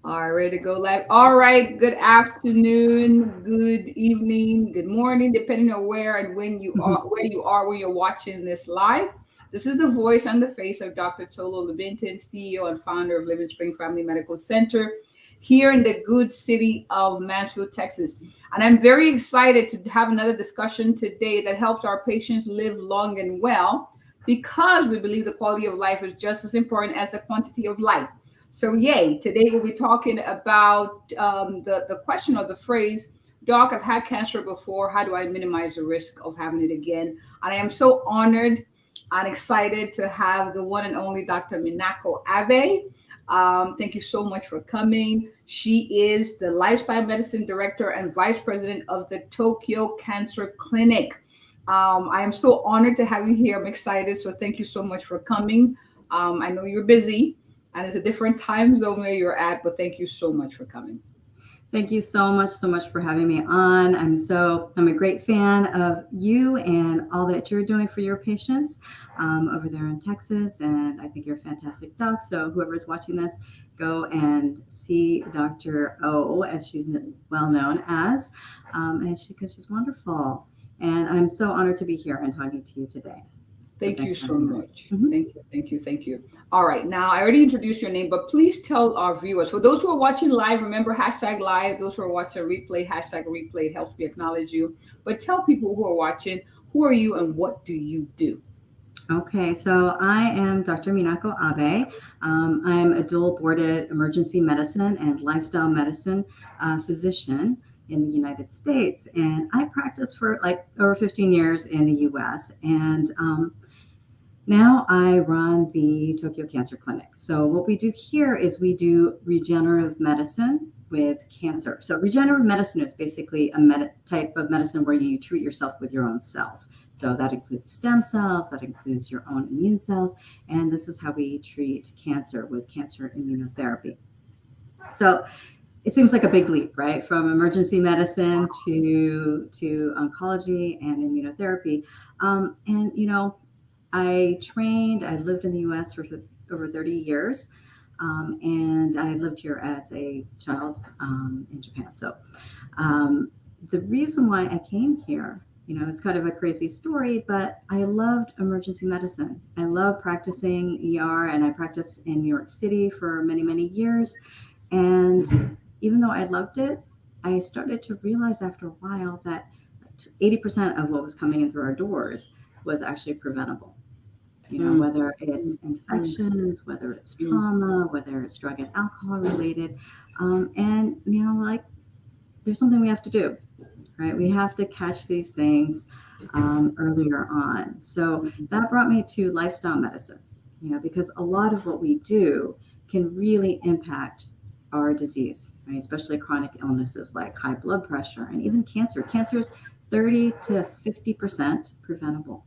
All right, ready to go live. All right, good afternoon, good evening, good morning, depending on where and when you are, when you're watching this live. This is the voice and the face of Dr. Tolo Olabintan, CEO and founder of Living Spring Family Medical Center here in the good city of Mansfield, Texas. And I'm very excited to have another discussion today that helps our patients live long and well because we believe the quality of life is just as important as the quantity of life. So, yay, today we'll be talking about the question or the phrase, Doc, I've had cancer before. How do I minimize the risk of having it again? And I am so honored and excited to have the one and only Dr. Minako Abe. Thank you so much for coming. She is the Lifestyle Medicine Director and Vice President of the Tokyo Cancer Clinic. I am so honored to have you here. I'm excited. So, thank you so much for coming. I know you're busy and it's a different time zone where you're at, but thank you so much for coming. Thank you so much for having me on. I'm a great fan of you and all that you're doing for your patients over there in Texas. And I think you're a fantastic doc. So whoever's watching this, go and see Dr. O, as she's well known as, because she's wonderful. And I'm so honored to be here and talking to you today. Thank you so much. Thank you. All right. Now, I already introduced your name, but please tell our viewers, for those who are watching live, remember hashtag live. Those who are watching replay, hashtag replay. It helps me acknowledge you. But tell people who are watching, who are you and what do you do? Okay, so I am Dr. Minako Abe. I'm a dual boarded emergency medicine and lifestyle medicine physician in the United States. And I practiced for like over 15 years in the US. And now I run the Tokyo Cancer Clinic. So what we do here is we do regenerative medicine with cancer. So regenerative medicine is basically a type of medicine where you treat yourself with your own cells. So that includes stem cells, that includes your own immune cells, and this is how we treat cancer with cancer immunotherapy. So it seems like a big leap, right? From emergency medicine to oncology and immunotherapy. I lived in the US for over 30 years, and I lived here as a child in Japan. So the reason why I came here, it's kind of a crazy story, but I loved emergency medicine. I love practicing ER, and I practiced in New York City for many, many years. And even though I loved it, I started to realize after a while that 80% of what was coming in through our doors was actually preventable. Whether it's infections, whether it's trauma, whether it's drug and alcohol related. There's something we have to do, right? We have to catch these things earlier on. So that brought me to lifestyle medicine, because a lot of what we do can really impact our disease, right? Especially chronic illnesses like high blood pressure and even cancer. Cancer is 30 to 50% preventable.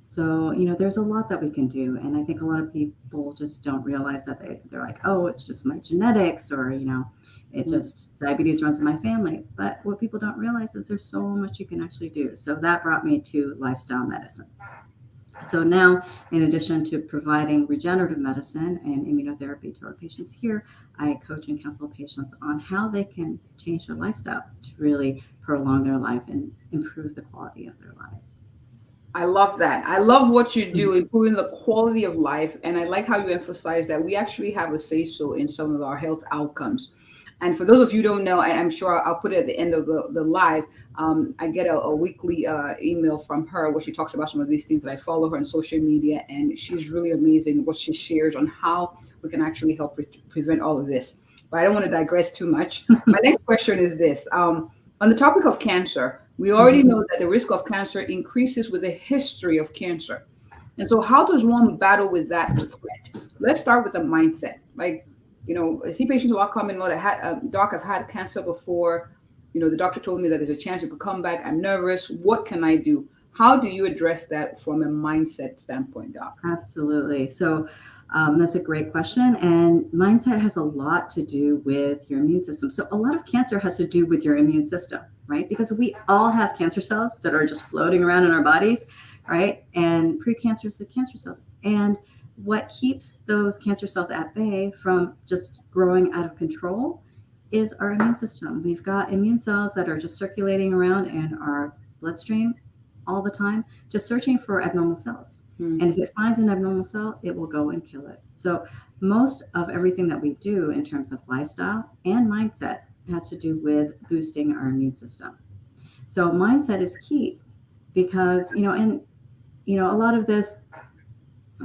So, there's a lot that we can do. And I think a lot of people just don't realize that they're like, oh, it's just my genetics or, it just diabetes runs in my family. But what people don't realize is there's so much you can actually do. So that brought me to lifestyle medicine. So now, in addition to providing regenerative medicine and immunotherapy to our patients here, I coach and counsel patients on how they can change their lifestyle to really prolong their life and improve the quality of their lives. I love that. I love what you do, improving the quality of life. And I like how you emphasize that we actually have a say so in some of our health outcomes. And for those of you who don't know, I'm sure I'll put it at the end of the live. I get a weekly email from her where she talks about some of these things that I follow her on social media. And she's really amazing what she shares on how we can actually help prevent all of this. But I don't want to digress too much. My next question is this. On the topic of cancer, we already know that the risk of cancer increases with a history of cancer. And so, how does one battle with that threat? Let's start with the mindset. I see patients who are coming, Lord, doc, I've had cancer before. The doctor told me that there's a chance it could come back. I'm nervous. What can I do? How do you address that from a mindset standpoint, doc? Absolutely. So, that's a great question. And mindset has a lot to do with your immune system. So a lot of cancer has to do with your immune system, right? Because we all have cancer cells that are just floating around in our bodies, right? And precancerous cancer cells. And what keeps those cancer cells at bay from just growing out of control is our immune system. We've got immune cells that are just circulating around in our bloodstream all the time, just searching for abnormal cells. Hmm. And if it finds an abnormal cell, it will go and kill it. So most of everything that we do in terms of lifestyle and mindset has to do with boosting our immune system. So mindset is key because, and a lot of this,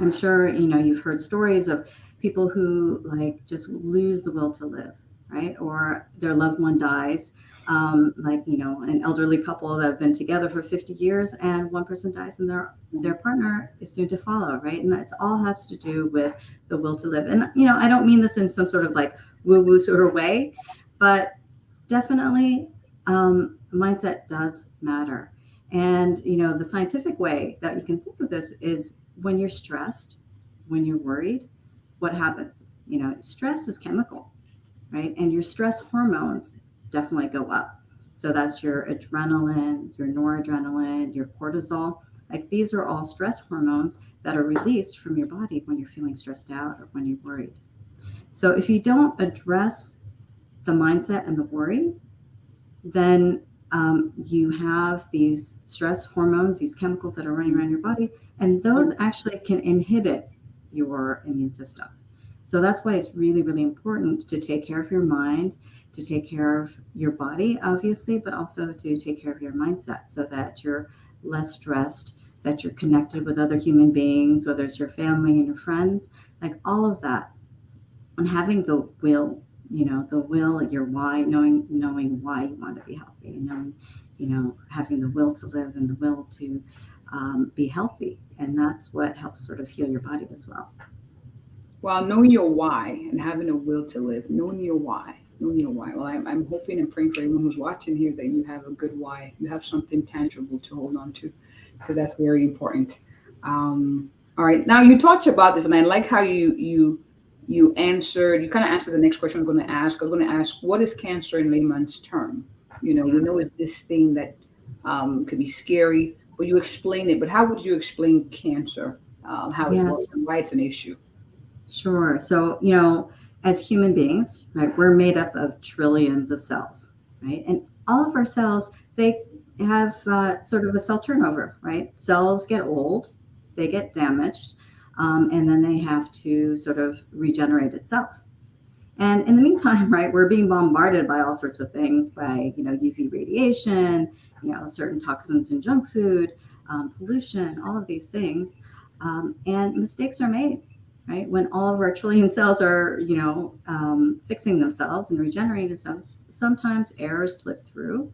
I'm sure, you've heard stories of people who like just lose the will to live, right? Or their loved one dies, like, an elderly couple that have been together for 50 years and one person dies and their partner is soon to follow, right? And that's all has to do with the will to live. And, I don't mean this in some sort of like woo-woo sort of way, but definitely mindset does matter. And, the scientific way that you can think of this is when you're stressed, when you're worried, what happens? Stress is chemical, right? And your stress hormones definitely go up. So that's your adrenaline, your noradrenaline, your cortisol. Like these are all stress hormones that are released from your body when you're feeling stressed out or when you're worried. So if you don't address the mindset and the worry, then you have these stress hormones, these chemicals that are running around your body, and those actually can inhibit your immune system. So that's why it's really, really important to take care of your mind, to take care of your body, obviously, but also to take care of your mindset so that you're less stressed, that you're connected with other human beings, whether it's your family and your friends, like all of that. And having the will, the will, your why, knowing why you want to be healthy, and knowing, having the will to live and the will to be healthy. And that's what helps sort of heal your body as well. Well, knowing your why and having a will to live, knowing your why, knowing your why. Well, I'm hoping and praying for everyone who's watching here that you have a good why. You have something tangible to hold on to, because that's very important. All right, now you talked about this, and I like how you answered. You kind of answered the next question I'm going to ask. I was going to ask, what is cancer in layman's term? Yeah. We know it's this thing that could be scary, but you explain it. But how would you explain cancer? How it works Yes. and why it's an issue? Sure. So, as human beings, right, we're made up of trillions of cells, right? And all of our cells, they have sort of a cell turnover, right? Cells get old, they get damaged, and then they have to sort of regenerate itself. And in the meantime, right, we're being bombarded by all sorts of things, by UV radiation, certain toxins in junk food, pollution, all of these things, and mistakes are made, right? When all of our trillion cells are, fixing themselves and regenerating themselves, sometimes errors slip through.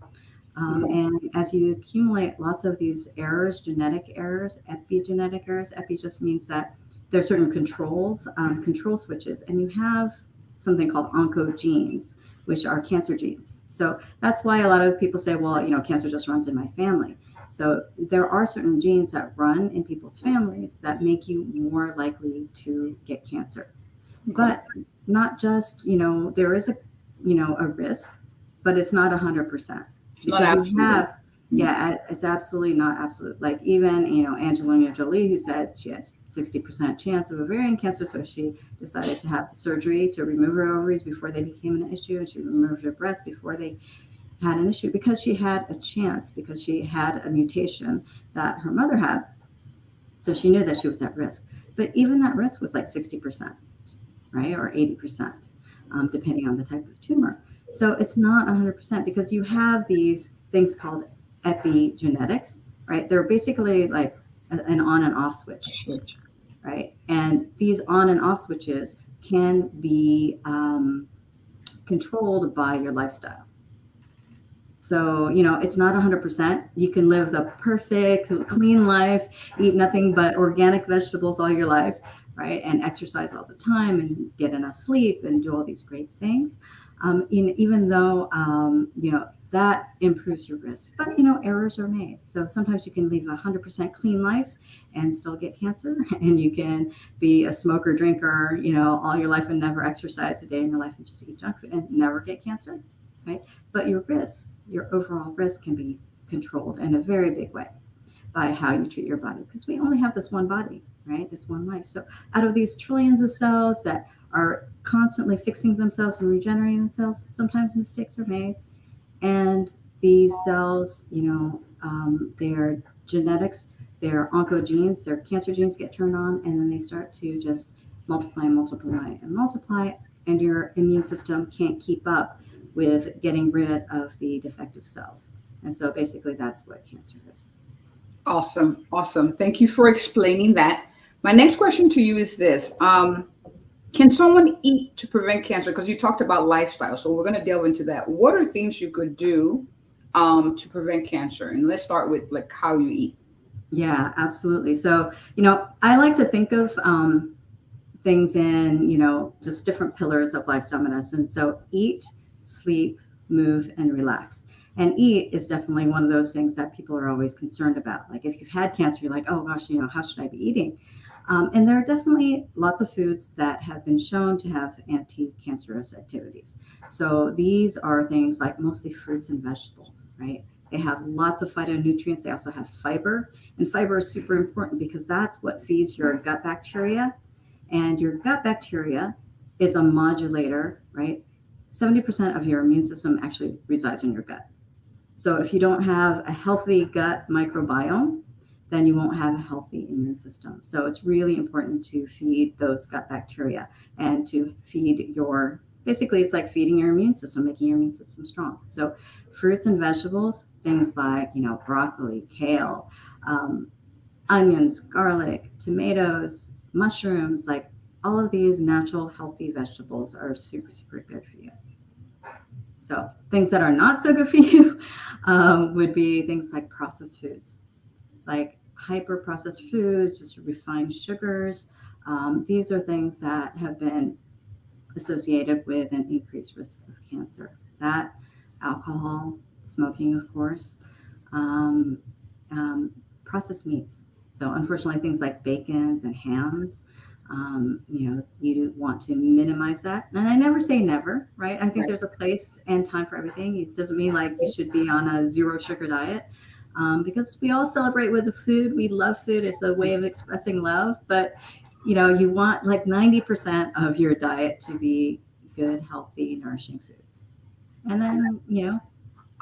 Okay. And as you accumulate lots of these errors, genetic errors, epigenetic errors, epi just means that there's certain controls, control switches, and you have something called oncogenes, which are cancer genes. So that's why a lot of people say, well, cancer just runs in my family. So there are certain genes that run in people's families that make you more likely to get cancer. Okay. But not just, there is a risk, but it's not 100% It's not because you absolute. have, yeah, it's absolutely not absolute. Like even, Angelina Jolie, who said she had 60% chance of ovarian cancer. So she decided to have surgery to remove her ovaries before they became an issue. And she removed her breasts before they had an issue because she had a chance, because she had a mutation that her mother had. So she knew that she was at risk. But even that risk was like 60%, right? Or 80%, depending on the type of tumor. So it's not 100% because you have these things called epigenetics, right? They're basically like an on and off switch, Switch. right? And these on and off switches can be controlled by your lifestyle. So, it's not 100%. You can live the perfect, clean life, eat nothing but organic vegetables all your life, right? And exercise all the time and get enough sleep and do all these great things. Even though, that improves your risk. But, errors are made. So sometimes you can live a 100% clean life and still get cancer. And you can be a smoker, drinker, all your life and never exercise a day in your life and just eat junk food and never get cancer, right? But your risks, your overall risk can be controlled in a very big way. by how you treat your body, because we only have this one body, right? This one life. So out of these trillions of cells that are constantly fixing themselves and regenerating themselves, sometimes mistakes are made. And these cells, their genetics, their oncogenes, their cancer genes get turned on, and then they start to just multiply and multiply and multiply, and your immune system can't keep up with getting rid of the defective cells. And so basically that's what cancer is. Awesome. Awesome. Thank you for explaining that. My next question to you is this. Can someone eat to prevent cancer? Because you talked about lifestyle. So we're going to delve into that. What are things you could do to prevent cancer? And let's start with like how you eat. Yeah, absolutely. So, I like to think of things in, just different pillars of lifestyle medicine. So eat, sleep, move, and relax. And eat is definitely one of those things that people are always concerned about. Like if you've had cancer, you're like, oh gosh, how should I be eating? And there are definitely lots of foods that have been shown to have anti-cancerous activities. So these are things like mostly fruits and vegetables, right? They have lots of phytonutrients. They also have fiber. And fiber is super important because that's what feeds your gut bacteria. And your gut bacteria is a modulator, right? 70% of your immune system actually resides in your gut. So if you don't have a healthy gut microbiome, then you won't have a healthy immune system. So it's really important to feed those gut bacteria and to feed basically it's like feeding your immune system, making your immune system strong. So fruits and vegetables, things like, broccoli, kale, onions, garlic, tomatoes, mushrooms, like all of these natural healthy vegetables are super, super good for you. So things that are not so good for you would be things like processed foods, like hyper processed foods, just refined sugars. These are things that have been associated with an increased risk of cancer. That, alcohol, smoking, of course, um, processed meats. So unfortunately, things like bacons and hams, you want to minimize that. And I never say never, right? I think there's a place and time for everything. It doesn't mean like you should be on a zero sugar diet. Because we all celebrate with the food. We love food. It's a way of expressing love. But, you want like 90% of your diet to be good, healthy, nourishing foods. And then,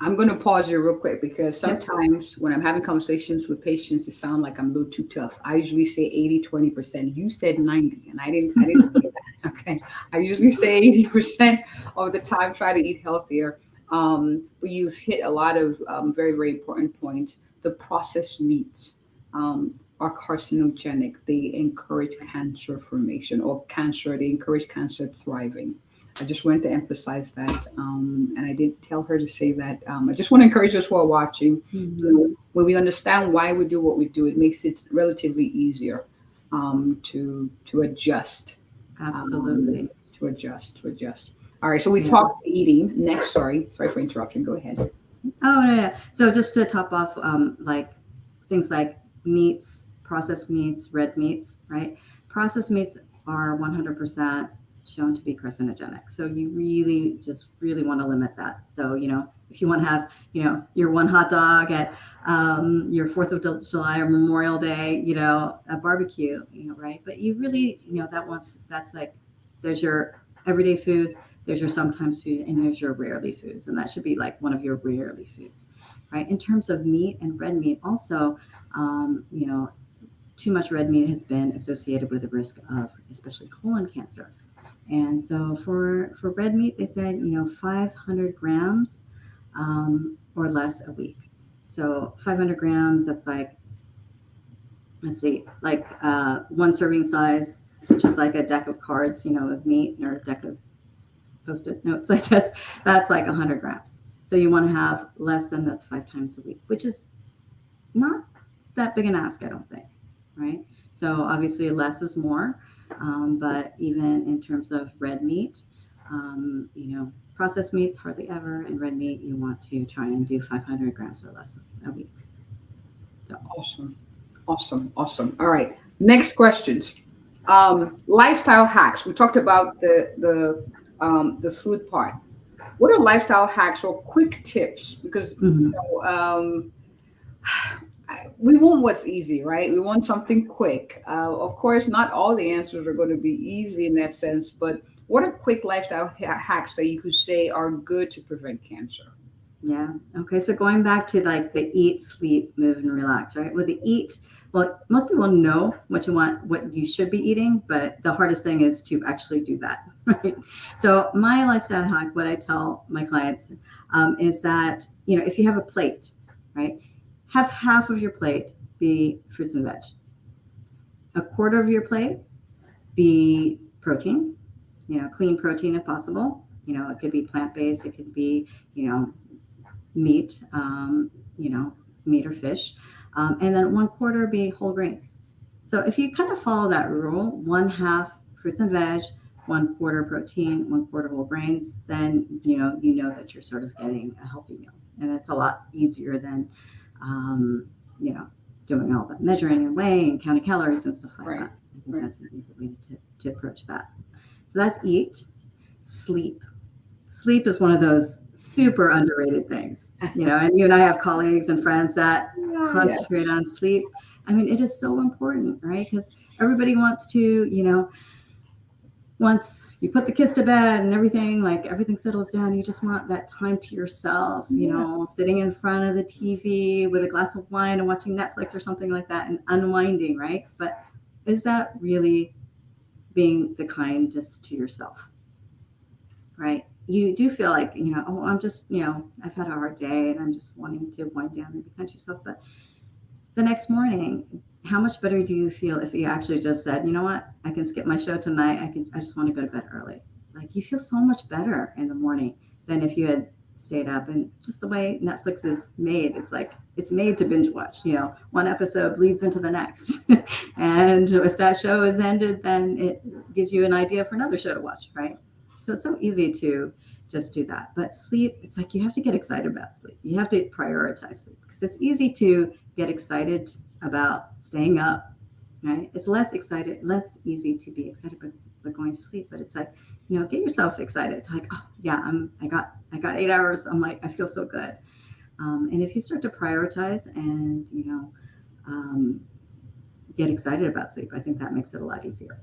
I'm going to pause you real quick because yep. sometimes when I'm having conversations with patients, it sounds like I'm a little too tough. I usually say 80, 20%. You said 90 and I didn't say that. Okay. I usually say 80% of the time, try to eat healthier. But you've hit a lot of very, very important points. The processed meats are carcinogenic. They encourage cancer formation they encourage cancer thriving. I just wanted to emphasize that, and I did tell her to say that. I just want to encourage us who are watching. Mm-hmm. When we understand why we do what we do, it makes it relatively easier to adjust. Absolutely. To adjust. All right. So we talked eating. Next, sorry for interrupting. Go ahead. Oh, no, yeah. So just to top off, like things like meats, processed meats, red meats, right? Processed meats are 100% shown to be carcinogenic. So you really want to limit that. So, if you want to have, your one hot dog at your 4th of July or Memorial Day, a barbecue, right? But you really, that's like, there's your everyday foods, there's your sometimes food, and there's your rarely foods. And that should be like one of your rarely foods, right? In terms of meat and red meat, also, too much red meat has been associated with the risk of especially colon cancer. And so for red meat, they said, 500 grams or less a week. So 500 grams, that's like, let's see, like one serving size, which is like a deck of cards, of meat, or a deck of Post-it notes, I guess. That's like 100 grams. So you want to have less than this 5 times a week, which is not that big an ask, I don't think, right? So obviously less is more. But even in terms of red meat, processed meats hardly ever, and red meat you want to try and do 500 grams or less a week. So. Awesome. All right. Next questions. Lifestyle hacks. We talked about the food part. What are lifestyle hacks or quick tips? Because we want what's easy, right? We want something quick. Of course, not all the answers are going to be easy in that sense, but what are quick lifestyle hacks that you could say are good to prevent cancer? Yeah. Okay. So going back to like the eat, sleep, move, and relax, right? With the eat, well, most people know what you want, what you should be eating, but the hardest thing is to actually do that, right? So my lifestyle hack, what I tell my clients is that, if you have a plate, right, have half of your plate be fruits and veg, a quarter of your plate be protein, clean protein if possible. It could be plant based, it could be, meat, meat or fish, and then one quarter be whole grains. So if you kind of follow that rule, one half fruits and veg, one quarter protein, one quarter whole grains, then you know that you're sort of getting a healthy meal, and it's a lot easier than, um, you know, doing all that measuring and weighing and counting calories and stuff like Right. that. I think Right. that's an easy way to approach that. So that's eat, sleep. Sleep is one of those super underrated things, and you and I have colleagues and friends that Yes. concentrate on sleep. I mean, it is so important, right? Because everybody wants to, once you put the kids to bed and everything, like everything settles down, you just want that time to yourself, Yes. sitting in front of the TV with a glass of wine and watching Netflix or something like that and unwinding, right? But is that really being the kindest to yourself? Right? You do feel like, oh, I'm just, I've had a hard day and I'm just wanting to wind down and be kind to yourself. But the next morning, how much better do you feel if you actually just said, you know what, I can skip my show tonight. I just want to go to bed early. Like you feel so much better in the morning than if you had stayed up. And just the way Netflix is made, it's like it's made to binge watch. One episode bleeds into the next. And if that show is ended, then it gives you an idea for another show to watch, right? So it's so easy to just do that. But sleep, it's like you have to get excited about sleep. You have to prioritize sleep because it's easy to get excited about staying up, right? It's less easy to be excited about going to sleep. But it's like, get yourself excited. Like, oh yeah, I got 8 hours. I'm like, I feel so good. And if you start to prioritize and um, get excited about sleep, I think that makes it a lot easier.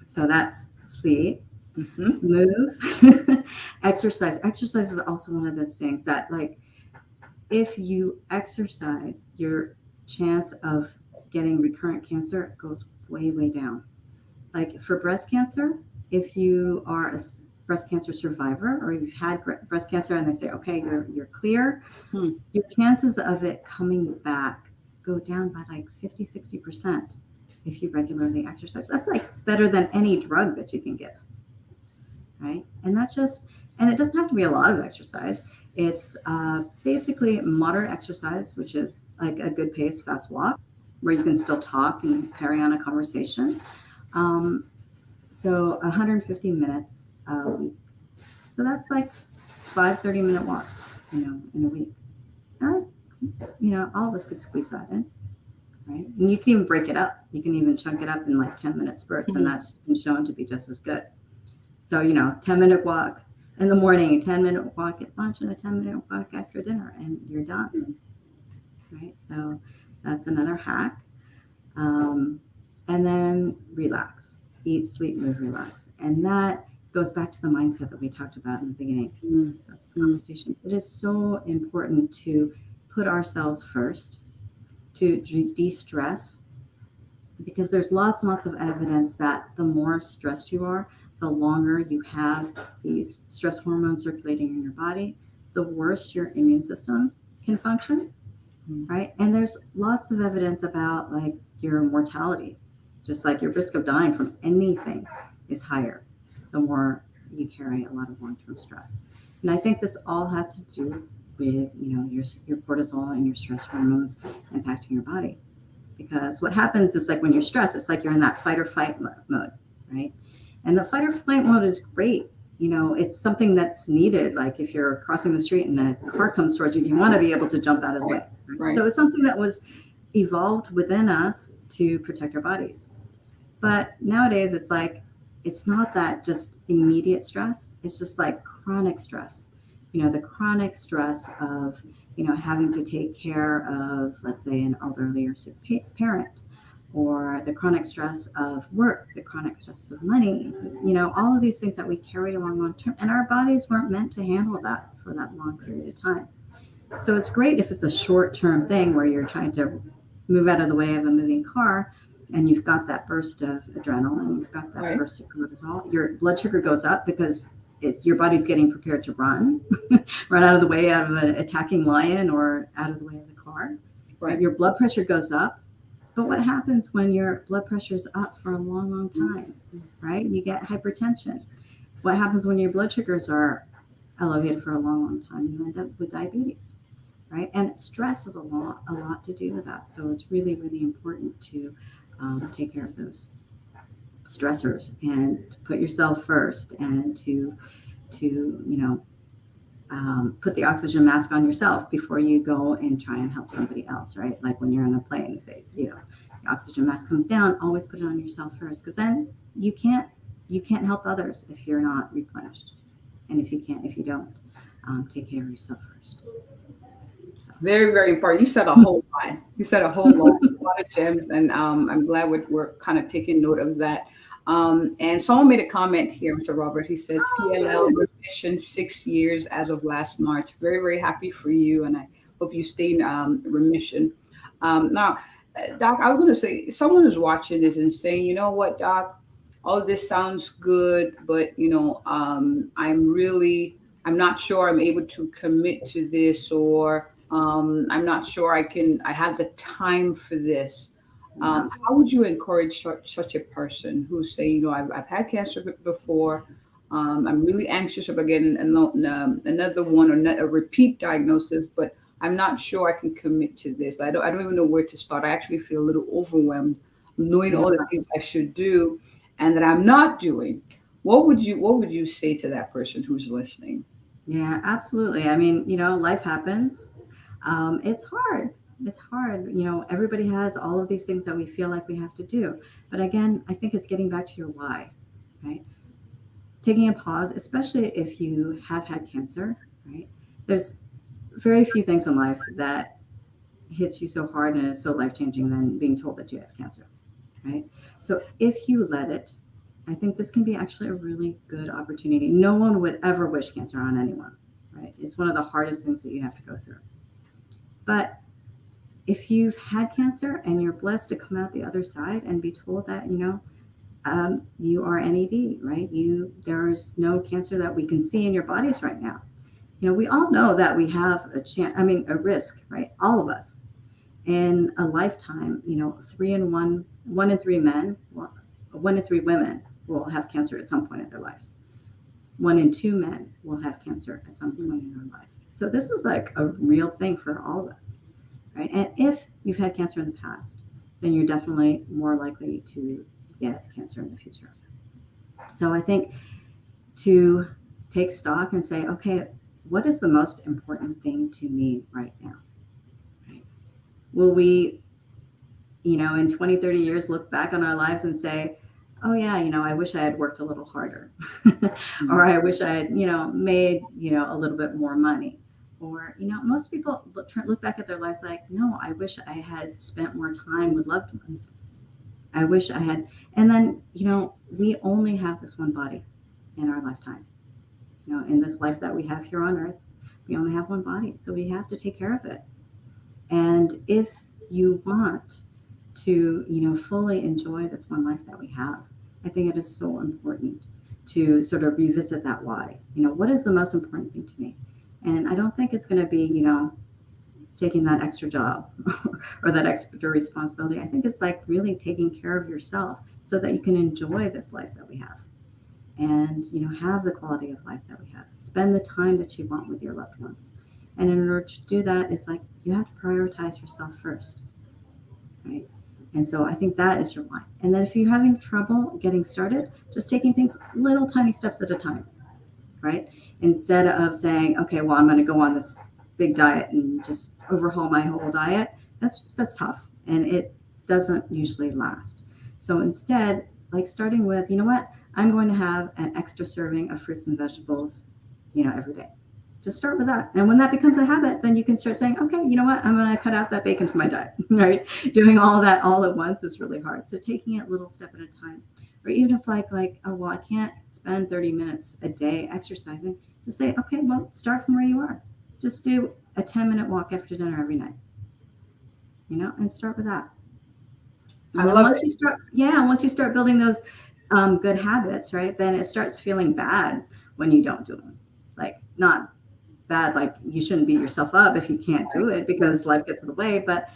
So that's sleep. Hmm. Move. Exercise is also one of those things that, like, if you exercise, your chance of getting recurrent cancer goes way, way down. Like for breast cancer, if you are a breast cancer survivor or you've had breast cancer and they say, okay, you're clear, Hmm. your chances of it coming back go down by like 50, 60% if you regularly exercise. That's like better than any drug that you can give, right? And it doesn't have to be a lot of exercise. It's basically moderate exercise, which is like a good pace, fast walk, where you can still talk and carry on a conversation. Um, so 150 minutes a week. So that's like 5 30-minute walks, in a week. And, all of us could squeeze that in, right? And you can even break it up. You can even chunk it up in like 10-minute spurts, and Hmm. that's been shown to be just as good. So, 10-minute walk in the morning, 10-minute walk at lunch, and a 10-minute walk after dinner, and you're done, right? So that's another hack. Um, and then relax, eat, sleep, move, relax. And that goes back to the mindset that we talked about in the beginning of the Hmm. conversation. It is so important to put ourselves first, to de-stress, because there's lots and lots of evidence that the more stressed you are, the longer you have these stress hormones circulating in your body, the worse your immune system can function, right? And there's lots of evidence about like your mortality, just like your risk of dying from anything is higher the more you carry a lot of long-term stress. And I think this all has to do with your cortisol and your stress hormones impacting your body. Because what happens is, like, when you're stressed, it's like you're in that fight or flight mode, right? And the fight or flight mode is great. It's something that's needed. Like if you're crossing the street and a car comes towards you, you want to be able to jump out of the Right. way. Right? Right. So it's something that was evolved within us to protect our bodies. But nowadays, it's not that just immediate stress. It's just like chronic stress the chronic stress of, having to take care of, let's say, an elderly or sick parent, or the chronic stress of work, the chronic stress of money, all of these things that we carry along long term. And our bodies weren't meant to handle that for that long period of time. So it's great if it's a short term thing where you're trying to move out of the way of a moving car, and you've got that burst of adrenaline, you've got that Right. burst of cortisol, your blood sugar goes up because it's your body's getting prepared to run, run out of the way out of an attacking lion or out of the way of the car. Right? Right. Your blood pressure goes up. But what happens when your blood pressure is up for a long, long time, right? You get hypertension. What happens when your blood sugars are elevated for a long, long time? You end up with diabetes, right? And stress has a lot to do with that. So it's really, really important to take care of those stressors and put yourself first, and to put the oxygen mask on yourself before you go and try and help somebody else, right? Like when you're on a plane, they say, the oxygen mask comes down, always put it on yourself first, because then you can't help others if you're not replenished, and if you don't take care of yourself first. So, Very, very important. You said a whole lot. You said a lot of gems, and I'm glad we're kind of taking note of that. And someone made a comment here, Mr. Robert. He says CLL remission 6 years as of last March. Very, very happy for you, and I hope you stay in remission. Now, Doc, I was going to say, someone is watching this and saying, you know what, Doc, all this sounds good, but I'm not sure I'm able to commit to this, or I'm not sure I have the time for this. yeah. How would you encourage such a person who's saying, I've had cancer before. I'm really anxious about getting another one, or a repeat diagnosis, but I'm not sure I can commit to this. I don't even know where to start. I actually feel a little overwhelmed knowing Yeah. all the things I should do and that I'm not doing. What would you say to that person who's listening? Yeah, absolutely. I mean, life happens. It's hard. It's hard. Everybody has all of these things that we feel like we have to do. But again, I think it's getting back to your why, right? Taking a pause, especially if you have had cancer, right? There's very few things in life that hits you so hard and is so life changing than being told that you have cancer, right? So if you let it, I think this can be actually a really good opportunity. No one would ever wish cancer on anyone, right? It's one of the hardest things that you have to go through. But if you've had cancer and you're blessed to come out the other side and be told that, you are NED, right? There's no cancer that we can see in your bodies right now. We all know that we have a chance, a risk, right? All of us in a lifetime, 1 in 3 men, 1 in 3 women will have cancer at some point in their life. 1 in 2 men will have cancer at some point in their life. So this is like a real thing for all of us, right? And if you've had cancer in the past, then you're definitely more likely to get cancer in the future. So I think to take stock and say, okay, what is the most important thing to me right now? Right? Will we, in 20, 30 years, look back on our lives and say, oh, yeah, I wish I had worked a little harder, or I wish I had, made, a little bit more money. Or, most people look back at their lives like, no, I wish I had spent more time with loved ones. I wish I had. And then, we only have this one body in our lifetime. In this life that we have here on earth, we only have one body. So we have to take care of it. And if you want to, fully enjoy this one life that we have, I think it is so important to sort of revisit that why. What is the most important thing to me? And I don't think it's going to be, taking that extra job or that extra responsibility. I think it's like really taking care of yourself so that you can enjoy this life that we have, and have the quality of life that we have. Spend the time that you want with your loved ones. And in order to do that, it's like you have to prioritize yourself first, right? And so I think that is your why. And then if you're having trouble getting started, just taking things little tiny steps at a time, right? Instead of saying, okay, well, I'm going to go on this big diet and just overhaul my whole diet. That's tough, and it doesn't usually last. So instead, like starting with, I'm going to have an extra serving of fruits and vegetables, every day. Just start with that. And when that becomes a habit, then you can start saying, okay, you know what? I'm going to cut out that bacon from my diet, right? Doing all of that all at once is really hard. So taking it little step at a time, or even if oh, well, I can't spend 30 minutes a day exercising, just say, okay, well, start from where you are. Just do a 10-minute walk after dinner every night, and start with that. I And then love once it. you start, once you start building those good habits, right, then it starts feeling bad when you don't do them. Like, not bad, like you shouldn't beat yourself up if you can't do it because life gets in the way, but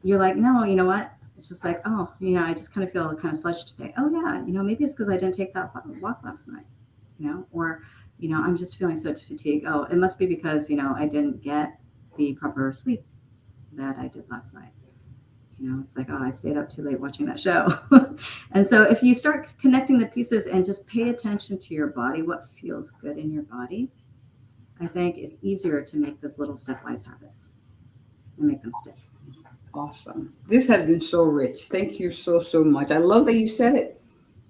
you're like, no, you know what? It's just like, oh, I just kind of feel kind of sludged today. Oh yeah, maybe it's because I didn't take that walk last night, or, I'm just feeling such fatigue. Oh, it must be because, I didn't get the proper sleep that I did last night. It's like, oh, I stayed up too late watching that show. And so if you start connecting the pieces and just pay attention to your body, what feels good in your body, I think it's easier to make those little stepwise habits and make them stick. Awesome. This has been so rich. Thank you so, so much. I love that you said it.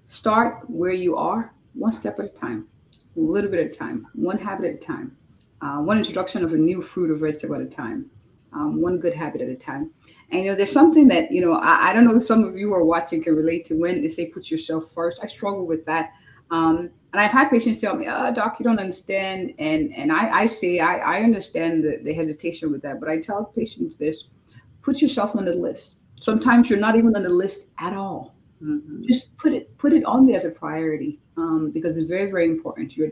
Start where you are, one step at a time, a little bit at a time, one habit at a time, one introduction of a new fruit or vegetable at a time, one good habit at a time. And there's something that I don't know if some of you who are watching can relate to when they say put yourself first. I struggle with that, and I've had patients tell me, "Doc, you don't understand," and I say I understand the hesitation with that, but I tell patients this: put yourself on the list. Sometimes you're not even on the list at all. Mm-hmm. Just put it on there as a priority, because it's very, very important. Your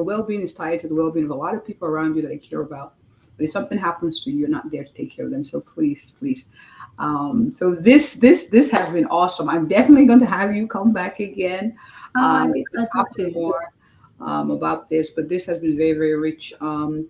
well-being is tied to the well-being of a lot of people around you that I care about. But if something happens to you, you're not there to take care of them. So please, please. So this has been awesome. I'm definitely going to have you come back again, to I'd love talk to. more about this. But this has been very, very rich.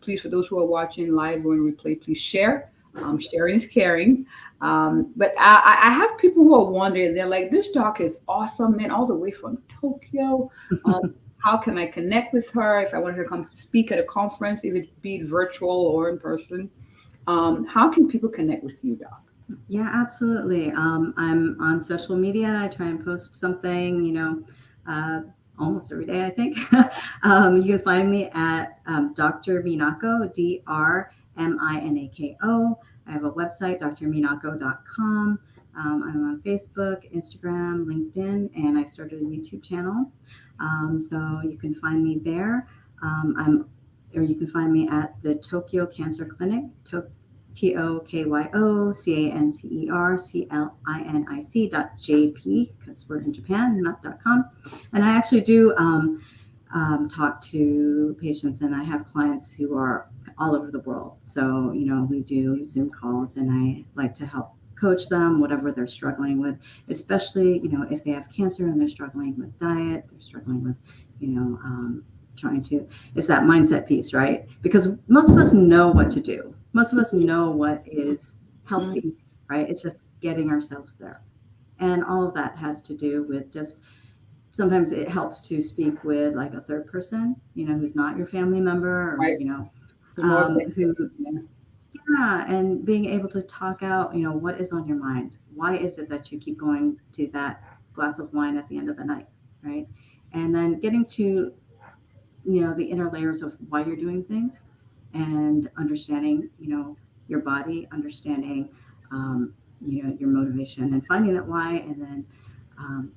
Please, for those who are watching live or in replay, please share. Sharing is caring. But I have people who are wondering. They're like, "This doc is awesome, man, all the way from Tokyo. Um, how can I connect with her if I want her to come speak at a conference, if it be virtual or in person? How can people connect with you, doc?" Yeah, absolutely. I'm on social media. I try and post something, uh, almost every day, I think. You can find me at Dr. Minako, DrMinako. I have a website, drminako.com. I'm on Facebook, Instagram, LinkedIn, and I started a YouTube channel. So you can find me there. Or you can find me at the Tokyo Cancer Clinic, TokyoCancerClinic.jp, because we're in Japan, not .com. And I actually do talk to patients, and I have clients who are all over the world. So, we do Zoom calls, and I like to help coach them, whatever they're struggling with, especially, if they have cancer and they're struggling with diet, they're struggling with, it's that mindset piece, right? Because most of us know what to do. Most of us know what is healthy, right? It's just getting ourselves there. And all of that has to do with just, sometimes it helps to speak with like a third person, who's not your family member, or, Right. More who, objective. Yeah. yeah, and being able to talk out, what is on your mind? Why is it that you keep going to that glass of wine at the end of the night, right? And then getting to, the inner layers of why you're doing things, and understanding, your body, understanding, your motivation, and finding that why, and then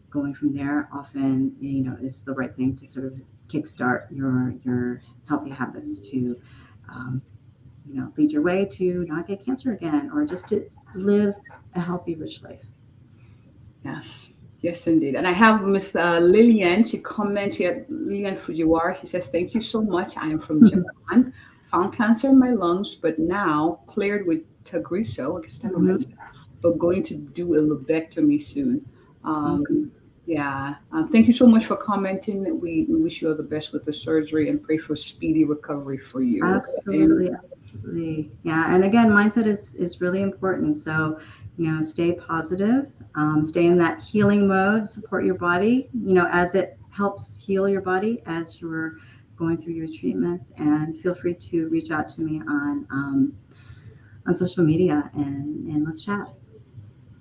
going from there often, is the right thing to sort of kickstart your healthy habits to, lead your way to not get cancer again, or just to live a healthy, rich life. Yes. Yes, indeed. And I have Miss Lillian. She comments here, Lillian Fujiwara. She says, "Thank you so much. I am from Japan. Found cancer in my lungs, but now cleared with Tagrisso, I guess, Mhm. but going to do a lobectomy soon." Um, Awesome. yeah. Thank you so much for commenting. We wish you all the best with the surgery and pray for speedy recovery for you. Okay. Absolutely, absolutely. Yeah, and again, mindset is really important. So, stay positive, stay in that healing mode, support your body, as it helps heal your body as you're going through your treatments, and feel free to reach out to me on social media, and let's chat.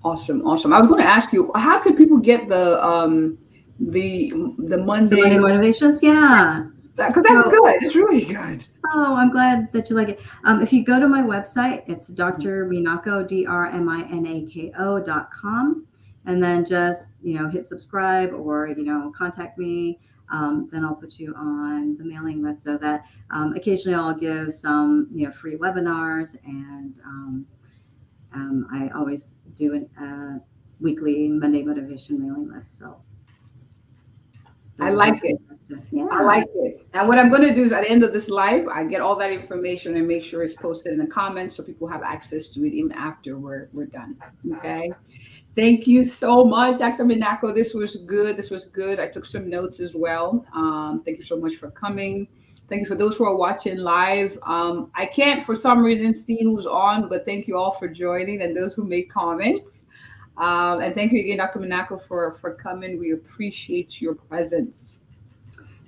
Awesome. Awesome. I was going to ask you, how can people get the The Monday Monday? motivations, yeah. Because that's So, good. It's really good. oh, I'm glad that you like it. If you go to my website, it's Dr. Minako, DRMINAKO.com, and then just, hit subscribe or, contact me. Then I'll put you on the mailing list so that occasionally I'll give some, free webinars, and I always do a weekly Monday motivation mailing list. So I you'll be like it. interested. I Yeah. like it. And what I'm going to do is at the end of this live, I get all that information and make sure it's posted in the comments so people have access to it even after we're done. Okay. Thank you so much, Dr. Minako. This was good. This was good. I took some notes as well. Thank you so much for coming. Thank you for those who are watching live. I can't, for some reason, see who's on, but thank you all for joining and those who made comments. And thank you again, Dr. Minako, for coming. We appreciate your presence.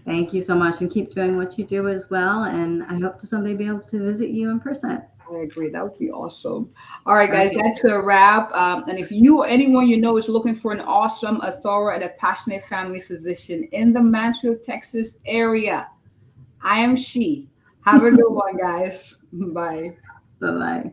Thank you so much, and keep doing what you do as well. And I hope to someday be able to visit you in person. I agree. That would be awesome. All right, guys, Okay. that's a wrap. And if you or anyone you know is looking for an awesome, a thorough, and a passionate family physician in the Mansfield, Texas area, I am she. Have a good one, guys. Bye. Bye bye.